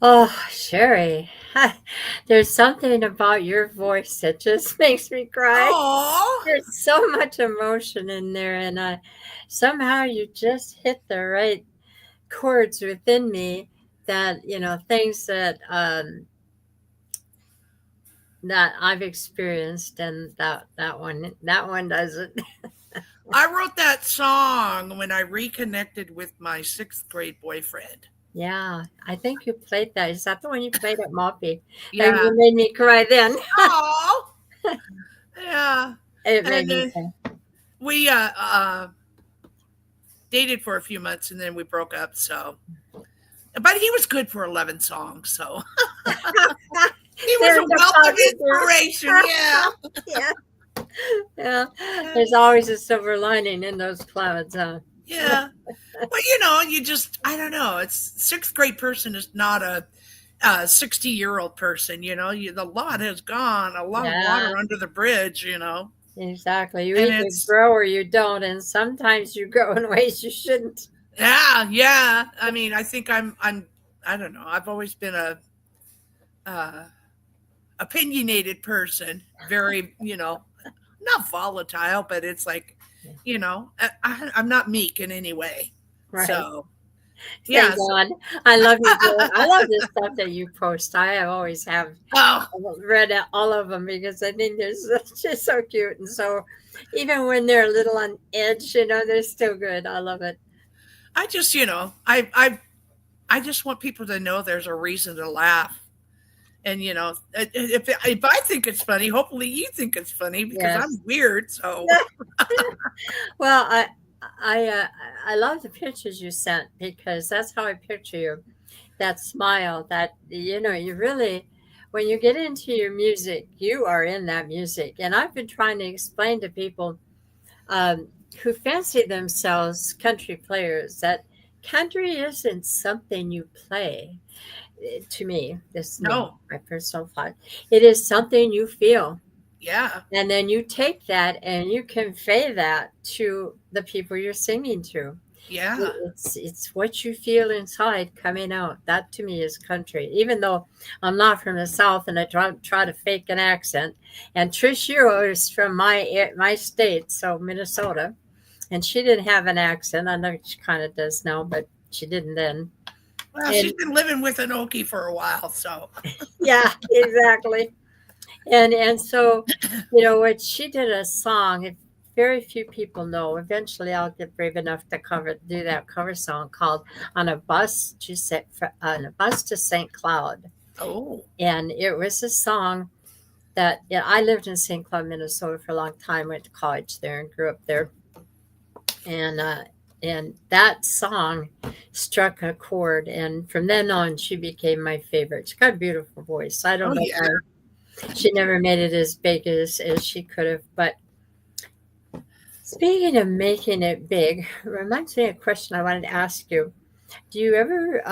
Oh, Sherry, there's something about your voice that just makes me cry. Oh, There's so much emotion in there, and somehow you just hit the right chords within me that things that I've experienced, and that one doesn't. I wrote that song when I reconnected with my sixth grade boyfriend. Yeah, I think you played that. Is that the one you played at Moppy? And Yeah. you made me cry then. Oh, yeah. It made And me then cry. we dated for a few months and then we broke up. So, but he was good for 11 songs. So he was There's a a wealth of inspiration. positive. Yeah. Yeah, yeah. There's always a silver lining in those clouds, huh? Yeah. Well, you just, I don't know. It's sixth grade person is not a 60-year-old person, the lot has gone, a lot of Yeah, water under the bridge, exactly. You and either it's, grow or you don't, and sometimes you grow in ways you shouldn't. yeah, yeah. I mean, I think I don't know. I've always been a, uh, opinionated person, very, not volatile, but it's like, I'm not meek in any way. Right. So, Thank yeah. So, God. I love you, Joe. I love the stuff that you post. I have always have oh, read all of them because I think they're just so cute, and so even when they're a little on edge, they're still good. I love it. I just, I just want people to know there's a reason to laugh. And if I think it's funny, hopefully you think it's funny because Yes. I'm weird. So Well, I uh, I love the pictures you sent because that's how I picture you. That smile, that you really, when you get into your music, you are in that music. And I've been trying to explain to people um, who fancy themselves country players that country isn't something you play. To me, this no, my personal thought. It is something you feel. yeah, And then you take that and you convey that to the people you're singing to. yeah, It's what you feel inside coming out. That to me is country. Even though I'm not from the South and I try to fake an accent. And Trish Hero is from my state, so Minnesota, and she didn't have an accent. I know she kind of does now, but she didn't then. well, she's And been living with an Okie for a while. So yeah, exactly. And so, what she did a song. If very few people know, eventually I'll get brave enough to do that cover song called On a Bus to St. Cloud." oh, And it was a song that, I lived in St. Cloud, Minnesota for a long time. Went to college there and grew up there. And that song struck a chord, and from then on, she became my favorite. She's got a beautiful voice. I don't oh know yeah. why she never made it as big as she could have. But speaking of making it big, reminds me of a question I wanted to ask you. Do you ever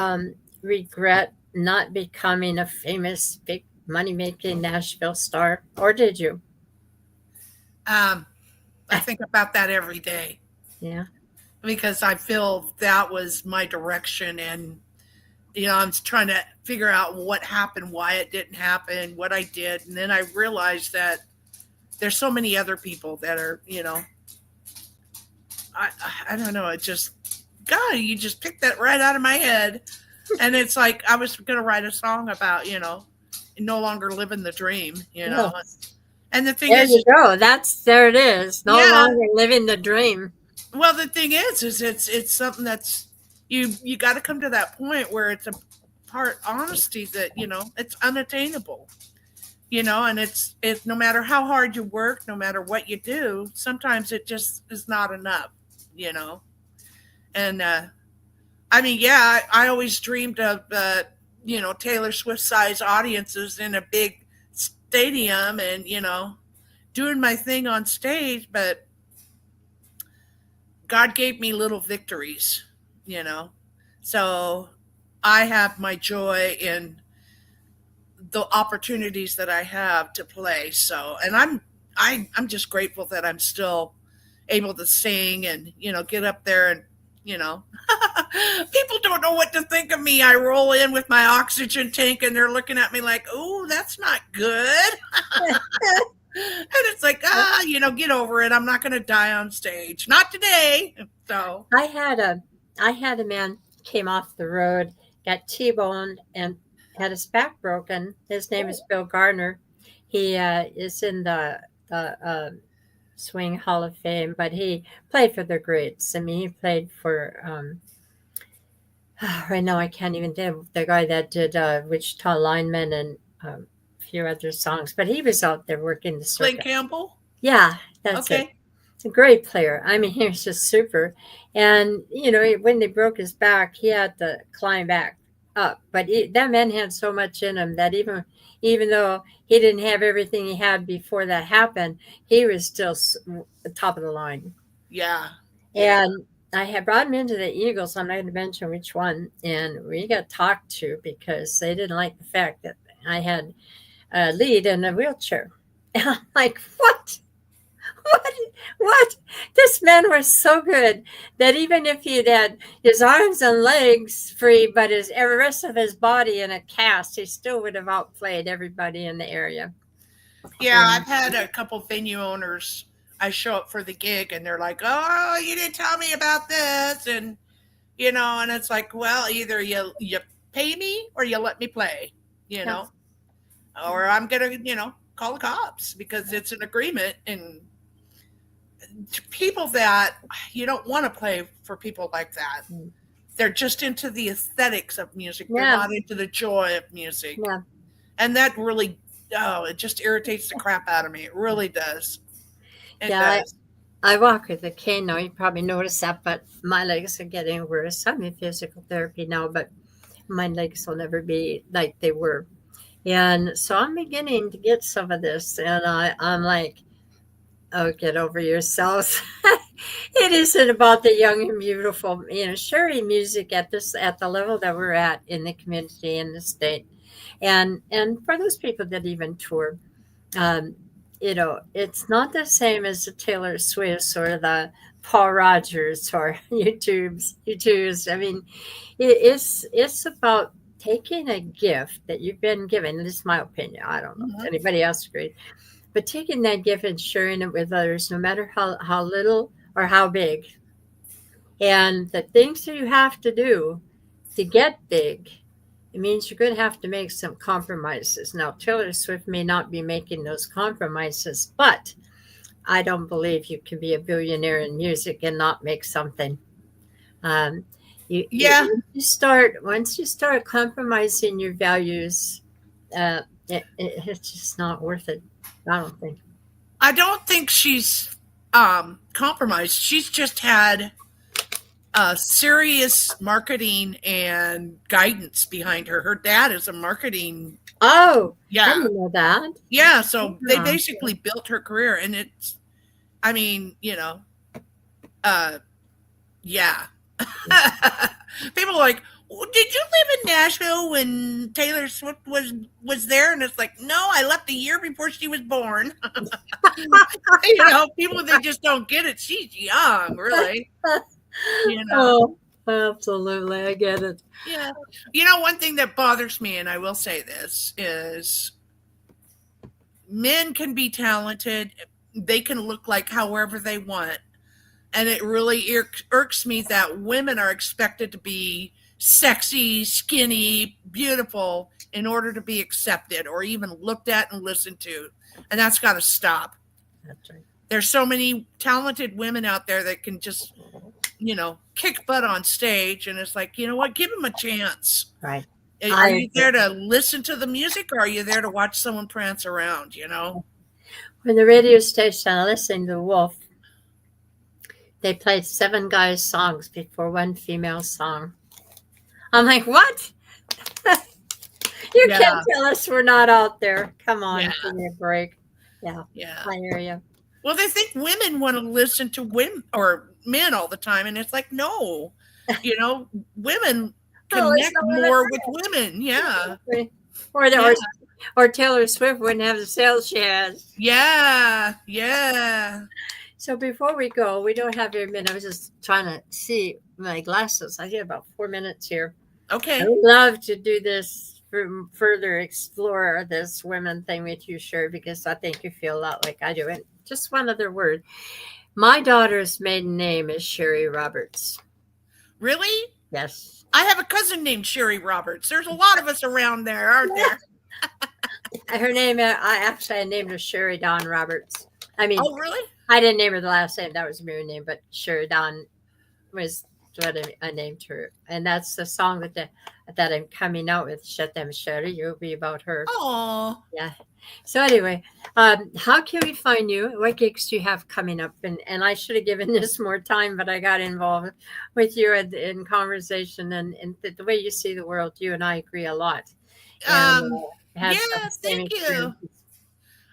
regret not becoming a famous, big money making Nashville star? Or did you? Um, I think about that every day Yeah. because I feel that was my direction, and I'm trying to figure out what happened, why it didn't happen, what I did, and then I realized that there's so many other people that are, I don't know. It just, God, you just picked that right out of my head. And it's like I was going to write a song about, no longer living the dream. Yes. And the thing There is, you go. There it is. No yeah. longer living the dream. Well, the thing is it's something that's you got to come to that point where it's a part honesty that it's unattainable. And it's no matter how hard you work, no matter what you do, sometimes it just is not enough. You know, and I mean, yeah, I always dreamed of, Taylor Swift size audiences in a big stadium and, doing my thing on stage, but God gave me little victories, you know. So I have my joy in the opportunities that I have to play. So, and I'm just grateful that I'm still able to sing and, get up there and, you know, People don't know what to think of me. I roll in with my oxygen tank and they're looking at me like, oh, that's not good. And it's like, get over it. I'm not going to die on stage. Not today. So I had a man came off the road, got T-boned, and had his back broken. His name is Bill Gardner. He is in the Swing Hall of Fame, but he played for the greats. I mean, he played for right now I can't even think the guy that did Wichita Lineman and a few other songs, but he was out there working the Glenn circuit. Campbell. Yeah, that's it. Okay. A great player. I mean, he was just super. And when they broke his back, he had to climb back up. But that man had so much in him that even though he didn't have everything he had before that happened, he was still the top of the line. Yeah. And I had brought him into the Eagles. I'm not going to mention which one. And we got talked to because they didn't like the fact that I had a lead in a wheelchair. And I'm like, what? What? This man was so good that even if he'd had his arms and legs free, but every rest of his body in a cast, he still would have outplayed everybody in the area. Yeah, I've had a couple venue owners. I show up for the gig and they're like, "Oh, you didn't tell me about this," and and it's like, well, either you pay me or you let me play, or I'm gonna call the cops because it's an agreement. And people that you don't want to play for people like that. They're just into the aesthetics of music. They're not into the joy of music. Yeah. And that really, it just irritates the crap out of me. It really does. It does. I walk with a cane now. You probably noticed that, but my legs are getting worse. I'm in physical therapy now, but my legs will never be like they were. And so I'm beginning to get some of this, and I'm like, oh, get over yourselves. It isn't about the young and beautiful, Sheri music at the level that we're at in the community in the state. And for those people that even tour, it's not the same as the Taylor Swift or the Paul Rogers or YouTubes. I mean, it's about taking a gift that you've been given. This is my opinion. I don't know if anybody else agrees. But taking that gift and sharing it with others, no matter how little or how big. And the things that you have to do to get big, it means you're going to have to make some compromises. Now, Taylor Swift may not be making those compromises, but I don't believe you can be a billionaire in music and not make something. Once you start compromising your values, it's just not worth it. I don't think she's compromised. She's just had serious marketing and guidance behind her. Her dad is a marketing. Oh, yeah. I didn't know that. Yeah, so they basically built her career, and it's, yeah. People are like, did you live in Nashville when Taylor Swift was there? And it's like, no, I left a year before she was born. People, they just don't get it. She's young, really. Oh, absolutely. I get it. Yeah. One thing that bothers me, and I will say this, is men can be talented. They can look like however they want. And it really irks me that women are expected to be sexy, skinny, beautiful in order to be accepted or even looked at and listened to. And that's got to stop. That's right. There's so many talented women out there that can just, kick butt on stage. And it's like, you know what? Give them a chance. Right. Are you there to listen to the music, or are you there to watch someone prance around, When the radio station, I listened to Wolf, they played 7 guys' songs before one female song. I'm like, what? You can't tell us we're not out there. Come on, give me a break. Yeah. I hear you. Well, they think women want to listen to women or men all the time, and it's like, no. Women connect more with women. Yeah. Or Taylor Swift wouldn't have the sales she has. Yeah. So before we go, we don't have very many. I was just trying to see my glasses. I get about 4 minutes here. I Okay. would love to do this further explore this women thing with you, Sherry, because I think you feel a lot like I do. And just one other word. My daughter's maiden name is Sherry Roberts. Really? Yes. I have a cousin named Sheri Roberts. There's a lot of us around there, aren't there? Her name, I named her Sherry Dawn Roberts. I mean, Oh, really? I didn't name her the last name. That was a married name, but Sherry Dawn was what I named her. And that's the song that I'm coming out with. Shut them, Sherry. You'll be about her. Oh, Yeah. So anyway, how can we find you? What gigs do you have coming up? And I should have given this more time, but I got involved with you in conversation and the way you see the world. You and I agree a lot, and yeah. have some same Thank you. experiences.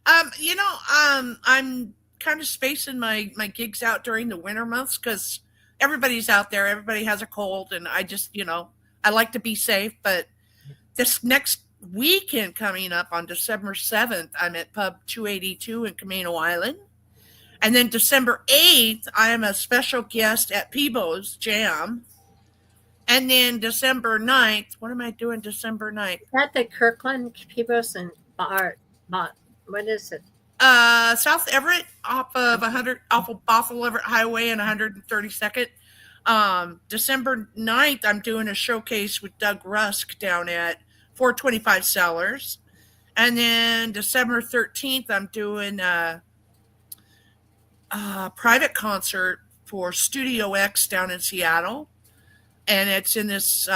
I'm kind of spacing my gigs out during the winter months because everybody's out there. Everybody has a cold, and I just, I like to be safe. But this next weekend coming up on December 7th, I'm at Pub 282 in Camino Island. And then December 8th, I am a special guest at Peebo's Jam. And then December 9th, what am I doing December 9th? Is that the Kirkland Peebles and Bar? What is it? South Everett off of Bothell Everett Highway and 132nd. December 9th, I'm doing a showcase with Doug Rusk down at 425 Cellars. And then December 13th, I'm doing a private concert for Studio X down in Seattle. And it's in this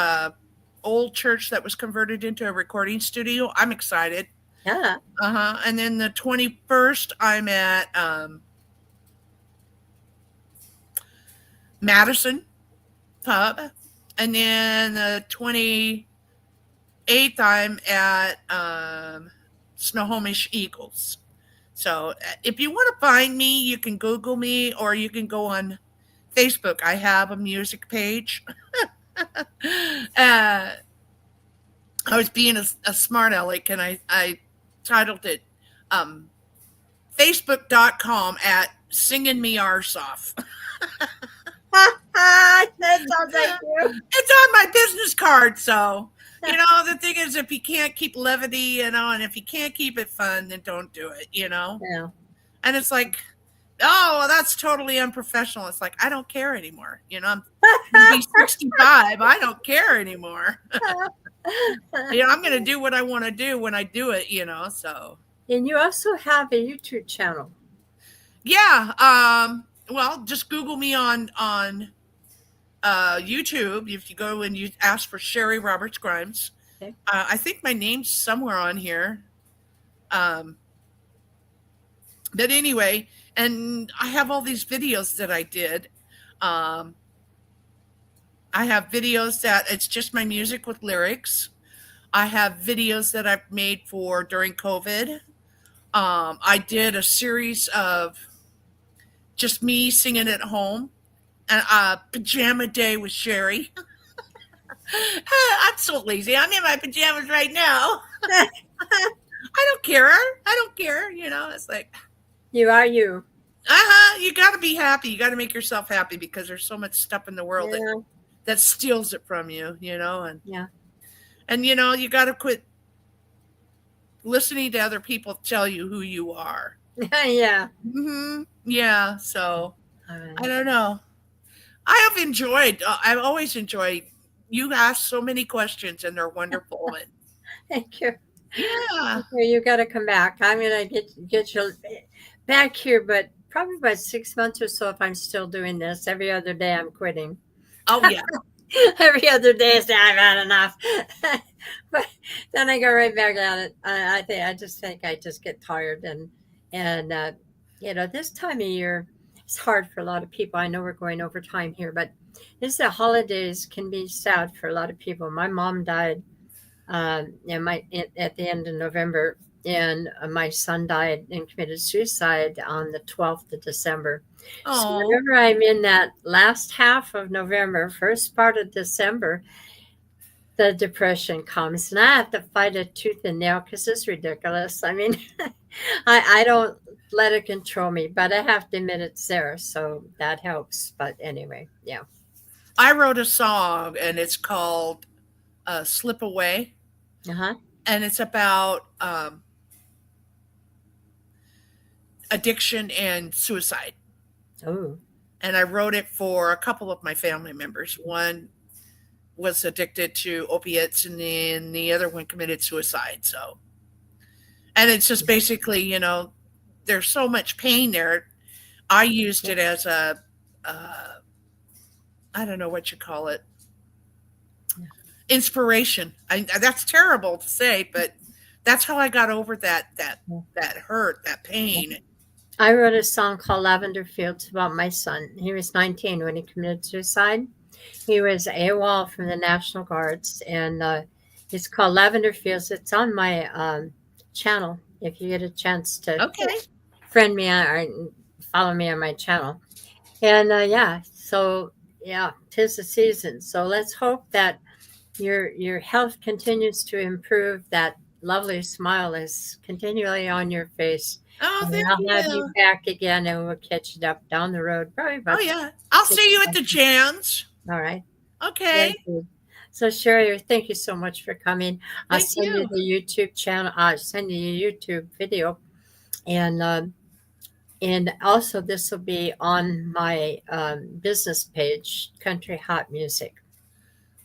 old church that was converted into a recording studio. I'm excited. Yeah. And then the 21st, I'm at Madison Pub. And then the 28th, I'm at Snohomish Eagles. So if you want to find me, you can Google me or you can go on Facebook. I have a music page. I was being a smart aleck and I titled it Facebook.com at Singing Me Arse Off. That sounds like you. It's on my business card, so the thing is if you can't keep levity, and if you can't keep it fun, then don't do it, Yeah. And it's like, oh, well, that's totally unprofessional. It's like I don't care anymore. I'm gonna be 65. I don't care anymore. I'm gonna do what I want to do when I do it, so. And you also have a YouTube channel. Yeah. Well, just Google me on YouTube. If you go and you ask for Sheri Roberts Greimes, Okay. I think my name's somewhere on here. But anyway, and I have all these videos that I did. I have videos that it's just my music with lyrics. I have videos that I've made for during COVID. I did a series of just me singing at home, and pajama day with Sheri. I'm so lazy. I'm in my pajamas right now. I don't care. It's like, You are you. you got to be happy. You got to make yourself happy because there's so much stuff in the world Yeah. that steals it from you, and Yeah. and you got to quit listening to other people tell you who you are. Yeah. Yeah. So All right. I don't know. I've always enjoyed. You ask so many questions and they're wonderful. And Thank you. yeah. Okay, you got to come back. I'm gonna get you back here, but probably about 6 months or so. If I'm still doing this, every other day I'm quitting. Oh yeah. Every other day I say I've had enough, but then I go right back at it. I just think I just get tired and this time of year it's hard for a lot of people. I know we're going over time here, but the holidays can be sad for a lot of people. My mom died at the end of November, and my son died and committed suicide on the 12th of December. So Oh. whenever I'm in that last half of November, first part of December, the depression comes, and I have to fight it tooth and nail because it's ridiculous. I mean, I don't let it control me, but I have to admit it's there, so that helps. But anyway, yeah. I wrote a song and it's called Slip Away. Uh-huh. And it's about addiction and suicide. Oh. And I wrote it for a couple of my family members. One was addicted to opiates, and then the other one committed suicide. So, and it's just basically, there's so much pain there. I used it as a, I don't know what you call it, inspiration. That's terrible to say, but that's how I got over that hurt, that pain. I wrote a song called Lavender Fields about my son. He was 19 when he committed suicide. He was AWOL from the National Guards, and it's called Lavender Fields. It's on my channel. If you get a chance to Okay. friend me or follow me on my channel. And yeah, so yeah, 'tis the season. So let's hope that your health continues to improve. That lovely smile is continually on your face. Oh, And thank I'll have you you. back again, and we'll catch it up down the road. Probably Oh, about yeah. I'll 6 see you at the months. jams. All right. Okay. Very good. So Sheri, thank you so much for coming. I'll Thank send you you. the YouTube channel. I'll send you a YouTube video, and also this will be on my business page, Country Hot Music.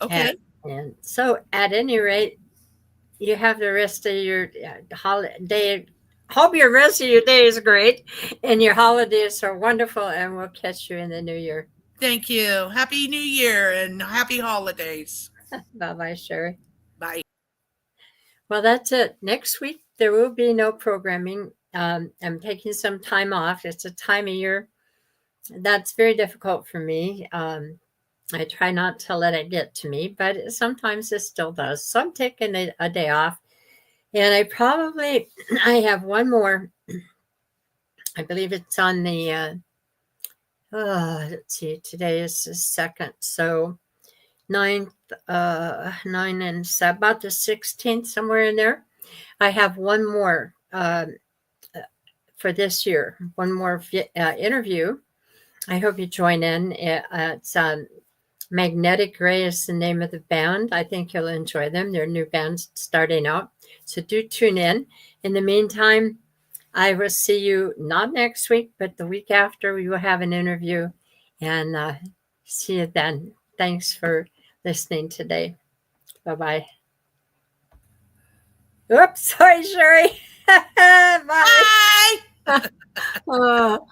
And, Okay. and so, at any rate, you have the rest of your holiday. Hope your rest of your day is great, and your holidays are wonderful. And we'll catch you in the new year. Thank you. Happy New Year and happy holidays. Bye bye, Sheri. Bye. Well, that's it. Next week there will be no programming. I'm taking some time off. It's a time of year that's very difficult for me. I try not to let it get to me, but sometimes it still does. So I'm taking a day off, and I have one more. I believe it's on the. Let's see. Today is the 2nd, so 9th, 9 and 7, about the 16th, somewhere in there. I have one more for this year. One more interview. I hope you join in. It's Magnetic Gray is the name of the band. I think you'll enjoy them. They're a new band starting out. So do tune in. In the meantime, I will see you not next week, but the week after. We will have an interview, and see you then. Thanks for listening today. Bye-bye. Oops, sorry, Sheri. Bye. Bye. Oh.